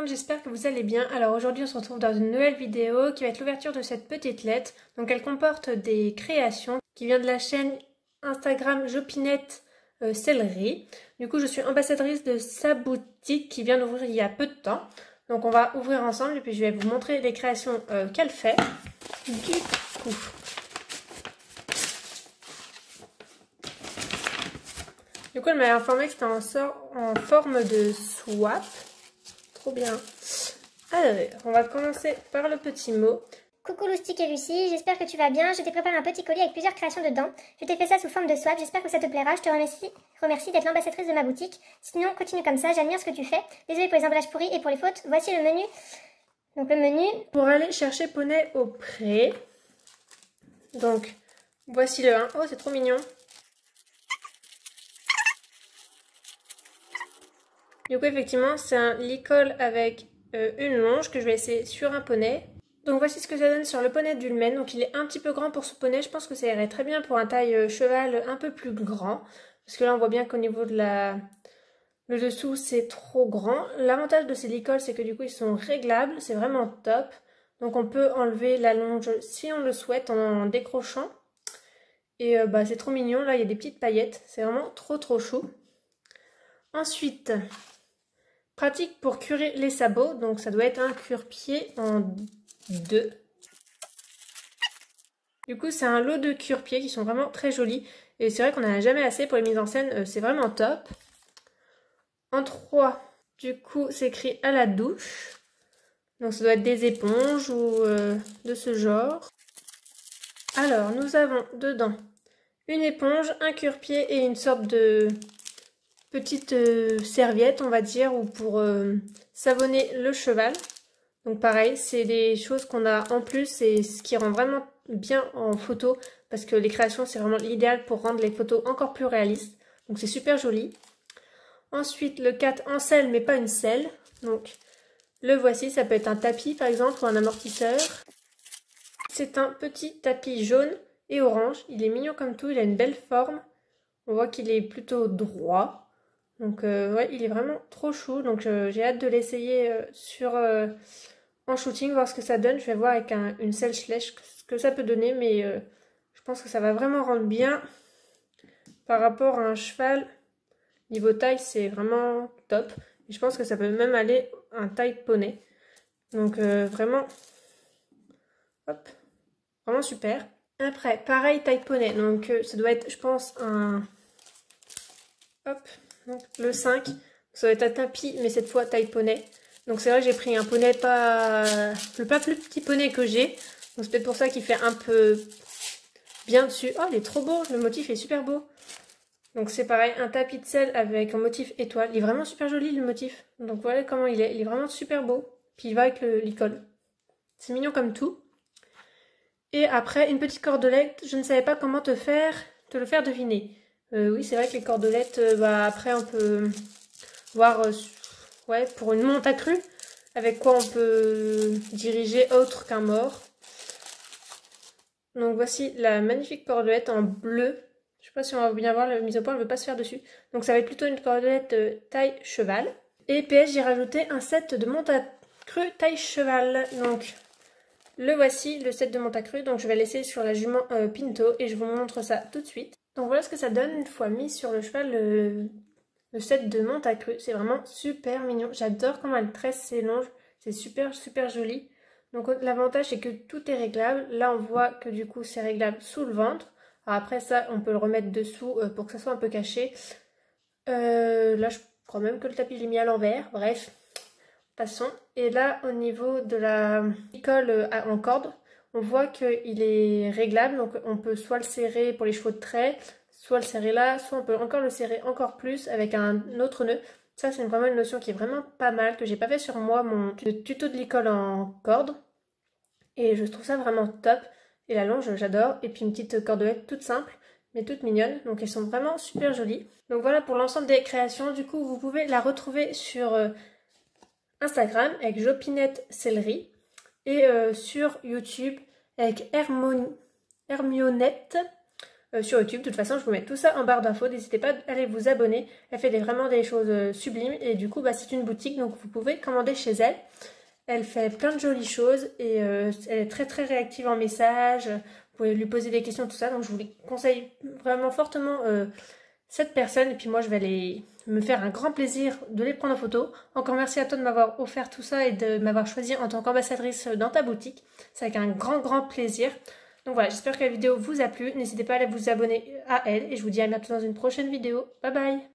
monde, j'espère que vous allez bien. Alors aujourd'hui on se retrouve dans une nouvelle vidéo qui va être l'ouverture de cette petite lettre. Donc elle comporte des créations qui viennent de la chaîne Instagram Jopinette Céleri. Du coup je suis ambassadrice de sa boutique qui vient d'ouvrir il y a peu de temps. Donc on va ouvrir ensemble et puis je vais vous montrer les créations qu'elle fait. Du coup... elle m'a informé que c'était en forme de swap. Trop bien. Alors, on va commencer par le petit mot. Coucou Loustic et Lucie, j'espère que tu vas bien. Je t'ai préparé un petit colis avec plusieurs créations dedans. Je t'ai fait ça sous forme de swap, j'espère que ça te plaira. Je te remercie d'être l'ambassadrice de ma boutique. Sinon, continue comme ça, j'admire ce que tu fais. Désolée pour les emballages pourris et pour les fautes. Voici le menu. Donc le menu. Pour aller chercher Poney au pré. Donc, voici le 1. Oh, c'est trop mignon. Du coup, effectivement, c'est un licol avec une longe que je vais laisser sur un poney. Donc voici ce que ça donne sur le poney d'Ulmen. Donc il est un petit peu grand pour ce poney. Je pense que ça irait très bien pour un taille cheval un peu plus grand. Parce que là, on voit bien qu'au niveau de le dessous, c'est trop grand. L'avantage de ces licols, c'est que du coup, ils sont réglables. C'est vraiment top. Donc on peut enlever la longe si on le souhaite en décrochant. Et c'est trop mignon. Là, il y a des petites paillettes. C'est vraiment trop chou. Ensuite... pratique pour curer les sabots, donc ça doit être un cure-pied en 2. Du coup, c'est un lot de cure-pieds qui sont vraiment très jolis. Et c'est vrai qu'on n'en a jamais assez pour les mises en scène, c'est vraiment top. En 3, du coup, c'est écrit à la douche. Donc ça doit être des éponges ou de ce genre. Alors, nous avons dedans une éponge, un cure-pied et une sorte de... petite serviette, on va dire, ou pour savonner le cheval. Donc pareil, c'est des choses qu'on a en plus et ce qui rend vraiment bien en photo parce que les créations, c'est vraiment l'idéal pour rendre les photos encore plus réalistes. Donc c'est super joli. Ensuite, le 4 en selle, mais pas une selle. Donc le voici, ça peut être un tapis par exemple ou un amortisseur. C'est un petit tapis jaune et orange. Il est mignon comme tout, il a une belle forme. On voit qu'il est plutôt droit. Donc ouais, il est vraiment trop chou, donc j'ai hâte de l'essayer en shooting, voir ce que ça donne. Je vais voir avec une selle slèche ce que ça peut donner, mais je pense que ça va vraiment rendre bien par rapport à un cheval. Niveau taille, c'est vraiment top. Et je pense que ça peut même aller un taille poney. Donc vraiment, hop, vraiment super. Après, pareil taille poney, donc ça doit être, je pense, hop. Donc, le 5, ça va être un tapis, mais cette fois taille poney. Donc c'est vrai que j'ai pris un poney le pas plus petit poney que j'ai. Donc c'est peut-être pour ça qu'il fait un peu bien dessus. Oh, il est trop beau, le motif est super beau. Donc c'est pareil, un tapis de selle avec un motif étoile. Il est vraiment super joli le motif. Donc voilà comment il est vraiment super beau. Puis il va avec le licol. C'est mignon comme tout. Et après, une petite cordelette. Je ne savais pas comment te le faire deviner. Oui, c'est vrai que les cordelettes, après on peut voir ouais, pour une monte accrue, avec quoi on peut diriger autre qu'un mort. Donc voici la magnifique cordelette en bleu. Je sais pas si on va bien voir, la mise au point ne veut pas se faire dessus. Donc ça va être plutôt une cordelette taille cheval. Et PS, j'ai rajouté un set de monte accrue taille cheval. Donc le voici, le set de monte accrue. Donc je vais laisser sur la jument Pinto et je vous montre ça tout de suite. Donc voilà ce que ça donne une fois mis sur le cheval le set de monte accrue. C'est vraiment super mignon. J'adore comment elle tresse ses longes. C'est super joli. Donc l'avantage c'est que tout est réglable. Là on voit que du coup c'est réglable sous le ventre. Alors, après ça on peut le remettre dessous pour que ça soit un peu caché. Là je crois même que le tapis je l'ai mis à l'envers. Bref, passons. Et là au niveau de la licol en corde, on voit qu'il est réglable, donc on peut soit le serrer pour les chevaux de trait, soit le serrer là, soit on peut encore le serrer encore plus avec un autre nœud. Ça c'est vraiment une notion qui est vraiment pas mal, que j'ai pas fait sur moi, mon tuto de licol en corde. Et je trouve ça vraiment top. Et la longe j'adore. Et puis une petite cordelette toute simple, mais toute mignonne. Donc elles sont vraiment super jolies. Donc voilà pour l'ensemble des créations. Du coup vous pouvez la retrouver sur Instagram avec Jopinette Céleri. Et sur YouTube avec Hermionnette sur YouTube. De toute façon, je vous mets tout ça en barre d'infos. N'hésitez pas à aller vous abonner. Elle fait vraiment des choses sublimes. Et du coup, c'est une boutique, donc vous pouvez commander chez elle. Elle fait plein de jolies choses et elle est très très réactive en message. Vous pouvez lui poser des questions, tout ça. Donc je vous conseille vraiment fortement cette personne. Et puis moi, je vais me faire un grand plaisir de les prendre en photo. Encore merci à toi de m'avoir offert tout ça et de m'avoir choisi en tant qu'ambassadrice dans ta boutique. C'est avec un grand plaisir. Donc voilà, j'espère que la vidéo vous a plu. N'hésitez pas à aller vous abonner à elle. Et je vous dis à bientôt dans une prochaine vidéo. Bye bye!